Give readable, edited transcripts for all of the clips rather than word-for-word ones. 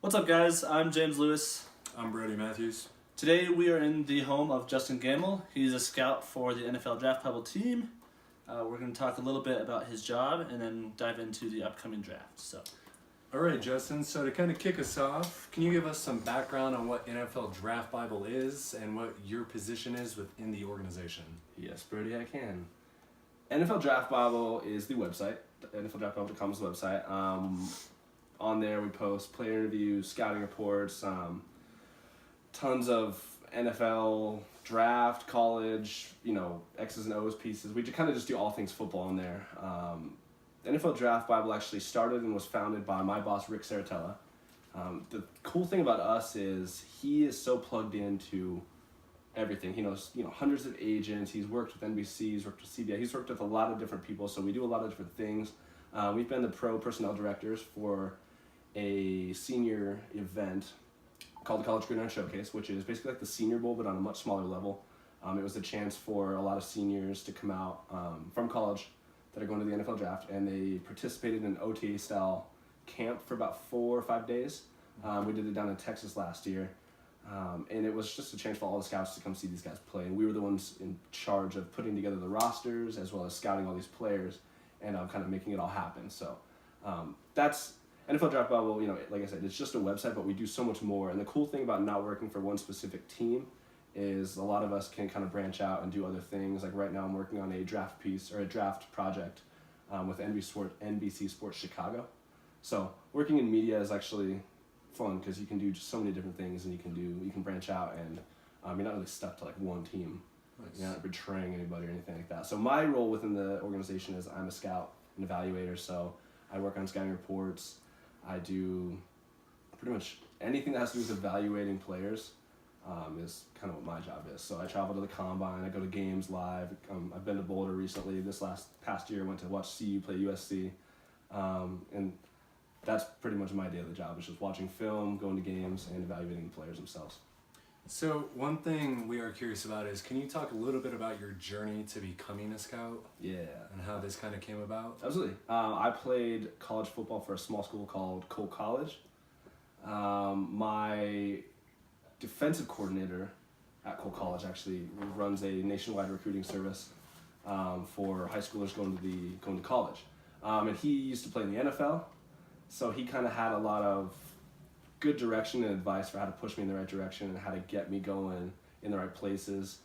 What's up, guys? I'm James Lewis. I'm Brody Matthews. Today we are in the home of Justen Gammel. He's a scout for the NFL Draft Bible team. We're going to talk a little bit about his job and then dive into the upcoming draft. All right, Justin, so to kind of kick us off, can you give us some background on what NFL Draft Bible is and what your position is within the organization? Yes, Brody, I can. NFL Draft Bible is the website. NFLDraftBible.com is the website. On there we post player interviews, scouting reports, tons of NFL draft, college, X's and O's pieces. We kind of just do all things football on there. The NFL Draft Bible actually started and was founded by my boss, Rick Saratella. The cool thing about us is he is so plugged into everything. He knows, hundreds of agents. He's worked with NBC, he's worked with CBS, he's worked with a lot of different people, so we do a lot of different things. We've been the pro personnel directors for a senior event called the College Gridiron Showcase, which is basically like the Senior Bowl, but on a much smaller level. It was a chance for a lot of seniors to come out from college that are going to the NFL draft, and they participated in an OTA-style camp for about 4 or 5 days. We did it down in Texas last year, and it was just a chance for all the scouts to come see these guys play. And we were the ones in charge of putting together the rosters as well as scouting all these players and kind of making it all happen. So that's NFL Draft Bible. Like I said, it's just a website, but we do so much more. And the cool thing about not working for one specific team is a lot of us can kind of branch out and do other things. Like right now I'm working on a draft piece or a draft project with NBC Sports Chicago. So working in media is actually fun because you can do just so many different things, and you can branch out, and you're not really stuck to like one team. Nice. You're not betraying anybody or anything like that. So my role within the organization is I'm a scout and evaluator. So I work on scouting reports. I do pretty much anything that has to do with evaluating players is kind of what my job is. So I travel to the combine, I go to games live. I've been to Boulder recently. This past year I went to watch CU play USC. And that's pretty much my daily job, is just watching film, going to games, and evaluating the players themselves. So one thing we are curious about is, can you talk a little bit about your journey to becoming a scout? Yeah. And how this kind of came about? Absolutely. I played college football for a small school called Cole College. My defensive coordinator at Cole College actually runs a nationwide recruiting service for high schoolers going to college. And he used to play in the NFL, so he kind of had a lot of good direction and advice for how to push me in the right direction and how to get me going in the right places.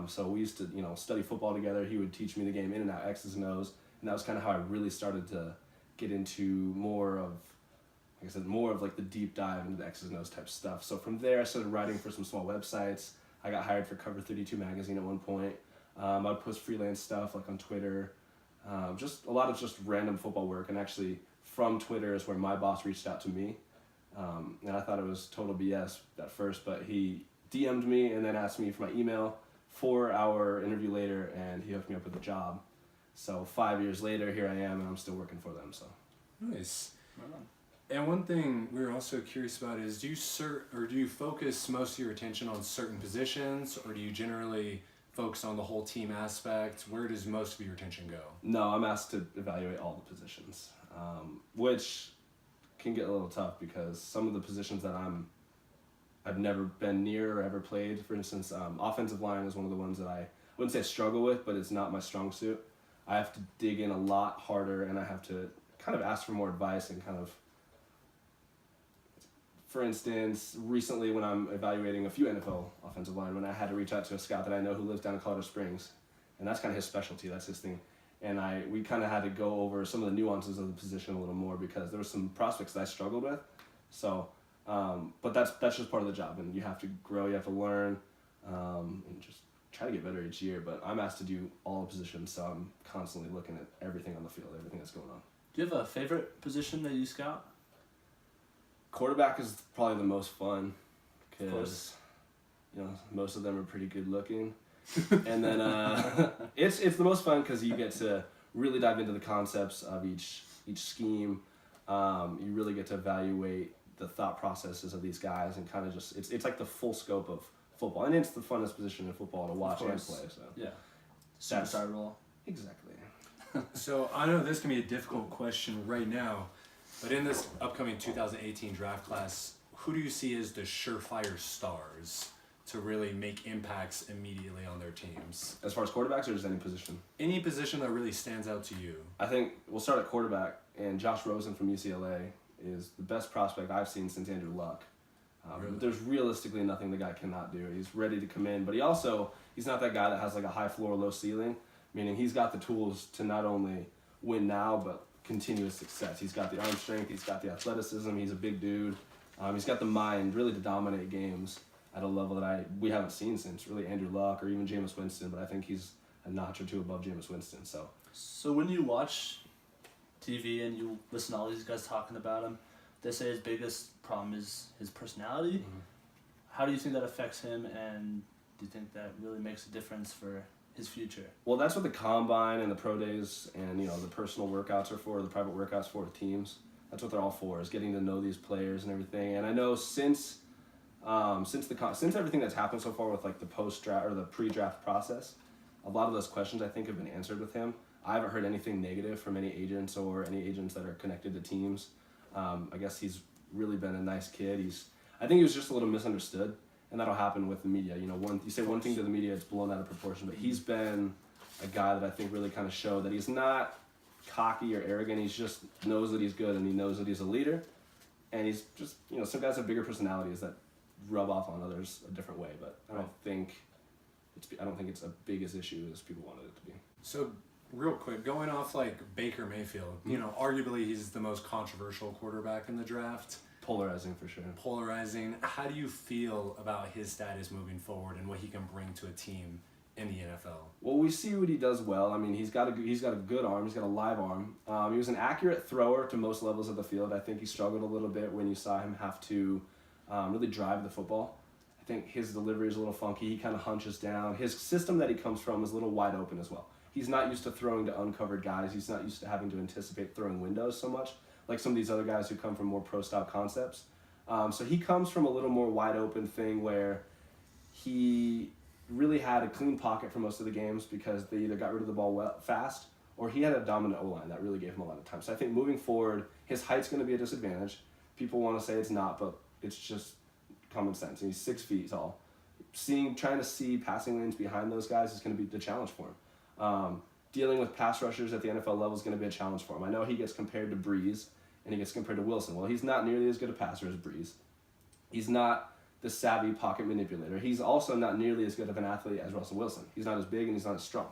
So we used to, study football together. He would teach me the game in and out, X's and O's, and that was kind of how I really started to get into more of like the deep dive into the X's and O's type stuff. So from there, I started writing for some small websites. I got hired for Cover 32 magazine at one point. I'd post freelance stuff like on Twitter, just a lot of just random football work. And actually from Twitter is where my boss reached out to me. And I thought it was total BS at first, but he DM'd me and then asked me for my email. 4-hour interview later, and he hooked me up with a job. So 5 years later, here I am, and I'm still working for them. So Nice. And one thing we were also curious about is, do you focus most of your attention on certain positions, or do you generally focus on the whole team aspect? Where does most of your attention go? No, I'm asked to evaluate all the positions, which can get a little tough because some of the positions that I've never been near or ever played. For instance, offensive line is one of the ones that I wouldn't say I struggle with, but it's not my strong suit. I have to dig in a lot harder, and I have to kind of ask for more advice and kind of, for instance, recently when I'm evaluating a few NFL offensive linemen, I had to reach out to a scout that I know who lives down in Colorado Springs, and that's kind of his specialty, that's his thing. And we kind of had to go over some of the nuances of the position a little more because there were some prospects that I struggled with. So, but that's just part of the job, and you have to grow, you have to learn, and just try to get better each year. But I'm asked to do all the positions, so I'm constantly looking at everything on the field, everything that's going on. Do you have a favorite position that you scout? Quarterback is probably the most fun because most of them are pretty good looking. And then it's the most fun because you get to really dive into the concepts of each scheme. You really get to evaluate the thought processes of these guys and kind of just it's like the full scope of football, and it's the funnest position in football to watch and play. So yeah, superstar role. Exactly. So I know this can be a difficult question right now, but in this upcoming 2018 draft class, who do you see as the surefire stars to really make impacts immediately on their teams? As far as quarterbacks or just any position? Any position that really stands out to you? I think we'll start at quarterback, and Josh Rosen from UCLA is the best prospect I've seen since Andrew Luck. Really? There's realistically nothing the guy cannot do. He's ready to come in, but he's not that guy that has like a high floor, low ceiling, meaning he's got the tools to not only win now, but continuous success. He's got the arm strength, he's got the athleticism, he's a big dude. He's got the mind really to dominate games at a level that we haven't seen since really Andrew Luck or even Jameis Winston, but I think he's a notch or two above Jameis Winston. So when you watch TV and you listen to all these guys talking about him, they say his biggest problem is his personality. Mm-hmm. How do you think that affects him, and do you think that really makes a difference for his future? Well, that's what the combine and the pro days and the personal workouts are for, the private workouts for the teams. That's what they're all for, is getting to know these players and everything. And I know since everything that's happened so far with like the post-draft or the pre-draft process, a lot of those questions I think have been answered with him. I haven't heard anything negative from any agents or any agents that are connected to teams. I guess he's really been a nice kid. I think he was just a little misunderstood, and that'll happen with the media. You say one thing to the media, it's blown out of proportion. But he's been a guy that I think really kind of showed that he's not cocky or arrogant. He just knows that he's good, and he knows that he's a leader. And he's just, some guys have bigger personalities that rub off on others a different way. But I don't think it's as big as issue as people wanted it to be. So, real quick, going off like Baker Mayfield, arguably he's the most controversial quarterback in the draft. Polarizing for sure. Polarizing. How do you feel about his status moving forward and what he can bring to a team in the NFL? Well, we see what he does well. I mean, he's got a good arm. He's got a live arm. He was an accurate thrower to most levels of the field. I think he struggled a little bit when you saw him have to really drive the football. I think his delivery is a little funky. He kind of hunches down. His system that he comes from is a little wide open as well. He's not used to throwing to uncovered guys. He's not used to having to anticipate throwing windows so much, like some of these other guys who come from more pro-style concepts. So he comes from a little more wide open thing where he really had a clean pocket for most of the games because they either got rid of the ball fast or he had a dominant O-line that really gave him a lot of time. So I think moving forward, his height's going to be a disadvantage. People want to say it's not, but it's just common sense. And he's 6 feet tall. Trying to see passing lanes behind those guys is going to be the challenge for him. Dealing with pass rushers at the NFL level is going to be a challenge for him. I know he gets compared to Breeze and he gets compared to Wilson. Well, he's not nearly as good a passer as Breeze. He's not the savvy pocket manipulator. He's also not nearly as good of an athlete as Russell Wilson. He's not as big and he's not as strong.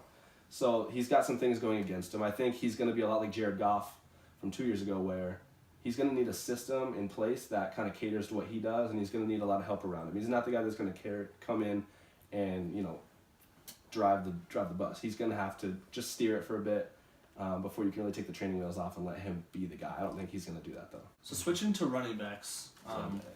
So he's got some things going against him. I think he's going to be a lot like Jared Goff from 2 years ago, where he's going to need a system in place that kind of caters to what he does, and he's going to need a lot of help around him. He's not the guy that's going to come in and, drive the bus. He's going to have to just steer it for a bit before you can really take the training wheels off and let him be the guy. I don't think he's going to do that, though. So switching to running backs,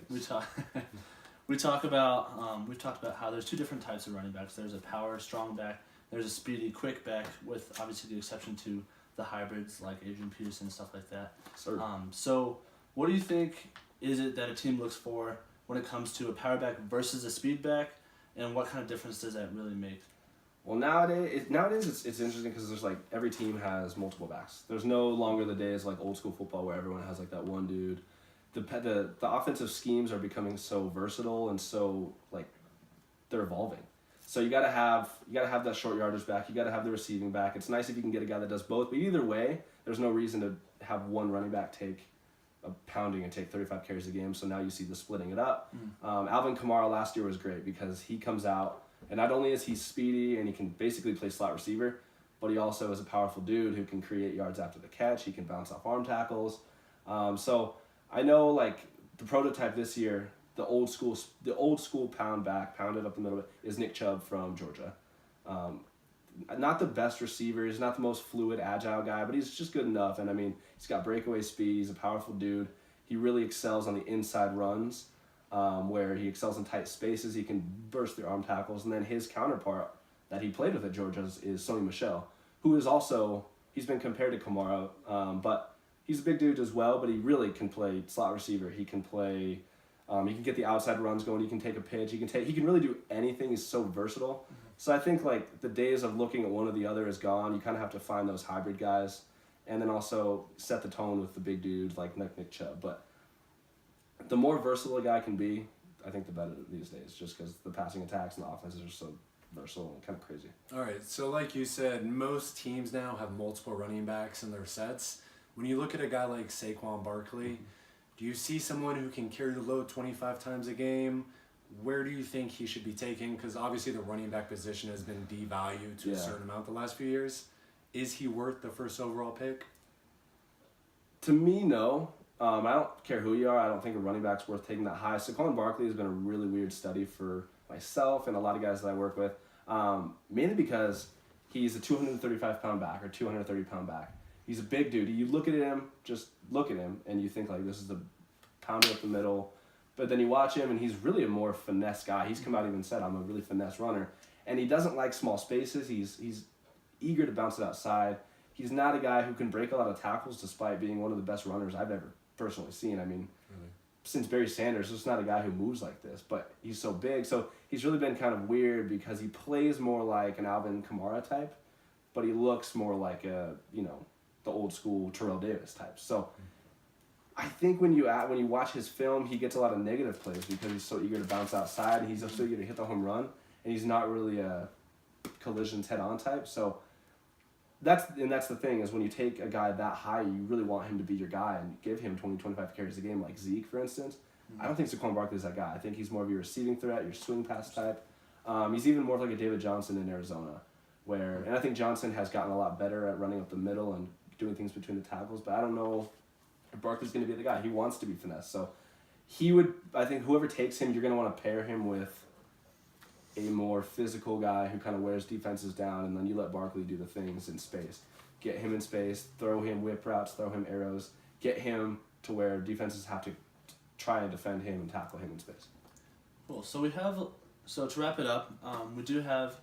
we've talked about how there's two different types of running backs. There's a power strong back. There's a speedy quick back, with obviously the exception to the hybrids like Adrian Peterson and stuff like that. So what do you think is it that a team looks for when it comes to a power back versus a speed back, and what kind of difference does that really make? Well, nowadays it's interesting because there's like every team has multiple backs. There's no longer the days like old school football where everyone has like that one dude. The offensive schemes are becoming so versatile and so like they're evolving. So you gotta have that short yardage back. You gotta have the receiving back. It's nice if you can get a guy that does both. But either way, there's no reason to have one running back take a pounding and take 35 carries a game. So now you see the splitting it up. Alvin Kamara last year was great because he comes out. And not only is he speedy and he can basically play slot receiver, but he also is a powerful dude who can create yards after the catch. He can bounce off arm tackles. So I know like the prototype this year, the old school pounded up the middle, is Nick Chubb from Georgia. Not the best receiver. He's not the most fluid, agile guy, but he's just good enough. And I mean, he's got breakaway speed. He's a powerful dude. He really excels on the inside runs. Where he excels in tight spaces. He can burst through arm tackles. And then his counterpart that he played with at Georgia is Sony Michel, who is also, he's been compared to Kamara, but he's a big dude as well, but he really can play slot receiver. He can play, he can get the outside runs going. He can take a pitch. He can really do anything. He's so versatile. So I think like the days of looking at one or the other is gone. You kind of have to find those hybrid guys and then also set the tone with the big dudes like Nick Chubb. But the more versatile a guy can be, I think the better these days, just because the passing attacks and the offenses are so versatile and kind of crazy. All right, so like you said, most teams now have multiple running backs in their sets. When you look at a guy like Saquon Barkley, do you see someone who can carry the load 25 times a game? Where do you think he should be taken? Because obviously the running back position has been devalued to a certain amount the last few years. Is he worth the first overall pick? To me, no. I don't care who you are. I don't think a running back's worth taking that high. Saquon Barkley has been a really weird study for myself and a lot of guys that I work with, mainly because he's a 235-pound back or 230-pound back. He's a big dude. You look at him, just look at him, and you think, like, this is the pounder up the middle. But then you watch him, and he's really a more finesse guy. He's come out and even said, I'm a really finesse runner. And he doesn't like small spaces. He's eager to bounce it outside. He's not a guy who can break a lot of tackles despite being one of the best runners I've ever personally seen. I mean, since Barry Sanders, there's not a guy who moves like this, but he's so big. So he's really been kind of weird because he plays more like an Alvin Kamara type, but he looks more like a, the old school Terrell Davis type. So I think when you watch his film, he gets a lot of negative plays because he's so eager to bounce outside, and he's so eager to hit the home run, and he's not really a collisions head-on type. So that's the thing, is when you take a guy that high, you really want him to be your guy and give him 20-25 carries a game, like Zeke, for instance. I don't think Saquon Barkley is that guy. I think he's more of your receiving threat, your swing pass type. He's even more like a David Johnson in Arizona, and I think Johnson has gotten a lot better at running up the middle and doing things between the tackles, but I don't know if Barkley's going to be the guy. He wants to be finesse. So I think whoever takes him, you're going to want to pair him with a more physical guy who kind of wears defenses down, and then you let Barkley do the things in space. Get him in space, throw him whip routes, throw him arrows, get him to where defenses have to try and defend him and tackle him in space. Cool. So to wrap it up, we do have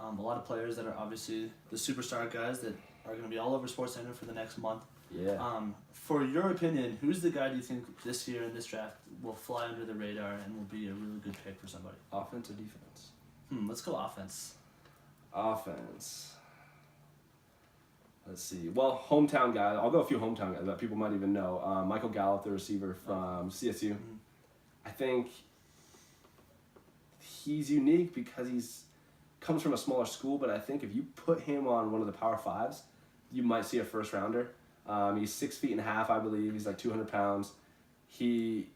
a lot of players that are obviously the superstar guys that are going to be all over SportsCenter for the next month. Yeah. For your opinion, who's the guy do you think this year in this draft will fly under the radar and will be a really good pick for somebody? Offense or defense? Let's go offense. Offense. Let's see. Well, hometown guy. I'll go a few hometown guys that people might even know. Michael Gallup, the receiver from CSU. Mm-hmm. I think he's unique because comes from a smaller school, but I think if you put him on one of the Power Fives, you might see a first rounder. He's 6'1.5", I believe. He's like 200 pounds. He,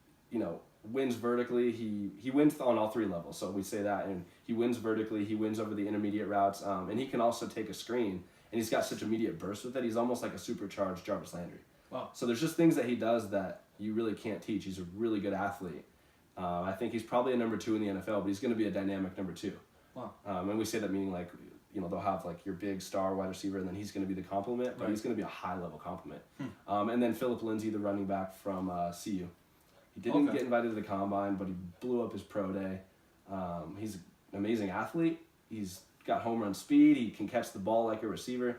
wins vertically. He wins on all three levels. So we say that, and he wins vertically. He wins over the intermediate routes, and he can also take a screen. And he's got such immediate burst with it. He's almost like a supercharged Jarvis Landry. Wow. So there's just things that he does that you really can't teach. He's a really good athlete. I think he's probably a number 2 in the NFL, but he's going to be a dynamic number 2. Wow. And we say that meaning like, they'll have like your big star wide receiver, and then he's going to be the complement, but he's going to be a high level complement. And then Phillip Lindsay, the running back from CU. He didn't get invited to the combine, but he blew up his pro day. He's an amazing athlete. He's got home run speed. He can catch the ball like a receiver.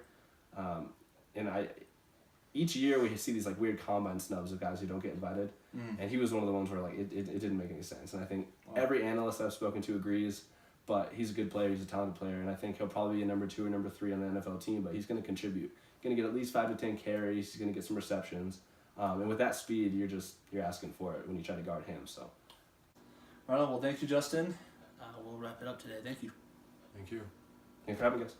Each year we see these like weird combine snubs of guys who don't get invited. And he was one of the ones where like it didn't make any sense. And I think every analyst I've spoken to agrees. But he's a good player. He's a talented player, and I think he'll probably be a number 2 or number 3 on the NFL team. But he's going to contribute. Going to get at least 5 to 10 carries. He's going to get some receptions, and with that speed, you're asking for it when you try to guard him. So, Right on. Well, thank you, Justin. We'll wrap it up today. Thank you. Thank you. Thanks for having us.